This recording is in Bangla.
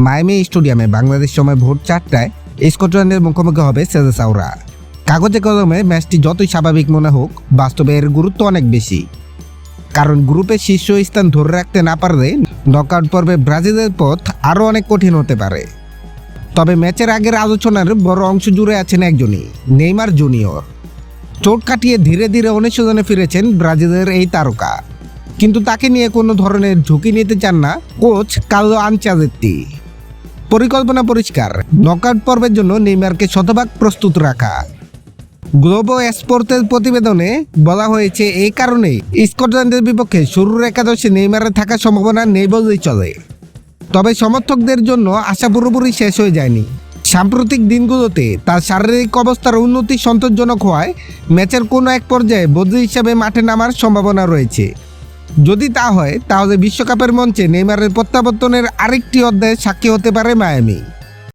মায়ামি স্টেডিয়ামে বাংলাদেশ সময় ভোর 4টায় স্কটল্যান্ডের মুখোমুখি হবে সেজেসাওরা। কাগজে কলমে ম্যাচটি যতই স্বাভাবিক মনে হোক, বাস্তবে এর গুরুত্ব অনেক বেশি। কারণ গ্রুপের শীর্ষ স্থান ধরে রাখতে না পারলে নকআউট পর্বে ব্রাজিলের পথ আরও অনেক কঠিন হতে পারে। তবে ম্যাচের আগের আলোচনার বড় অংশ জুড়ে আছেন একজনই, নেইমার জুনিয়র। চোট কাটিয়ে ধীরে ধীরে অনুশীলনে ফিরেছেন ব্রাজিলের এই তারকা, কিন্তু তাকে নিয়ে কোনো ধরনের ঝুঁকি নিতে চান না কোচ কার্লো আনচেলত্তি। পরিকল্পনা পরিষ্কার, নকআউট পর্বের জন্য নেইমারকে শতভাগ প্রস্তুত রাখা। গ্লোবো স্পোর্টের প্রতিবেদনে বলা হয়েছে এই কারণে স্কটল্যান্ডের বিপক্ষে শুরুর একাদশে নেইমারের থাকার সম্ভাবনা নেই বললেই চলে। তবে সমর্থকদের জন্য আশা পুরোপুরি শেষ হয়ে যায়নি। সাম্প্রতিক দিনগুলোতে তার শারীরিক অবস্থার উন্নতি সন্তোষজনক হওয়ায় ম্যাচের কোনো এক পর্যায়ে বদলি হিসাবে মাঠে নামার সম্ভাবনা রয়েছে। যদি তা হয়, তাহলে বিশ্বকাপের মঞ্চে নেইমারের প্রত্যাবর্তনের আরেকটি অধ্যায়ের সাক্ষী হতে পারে মায়ামি।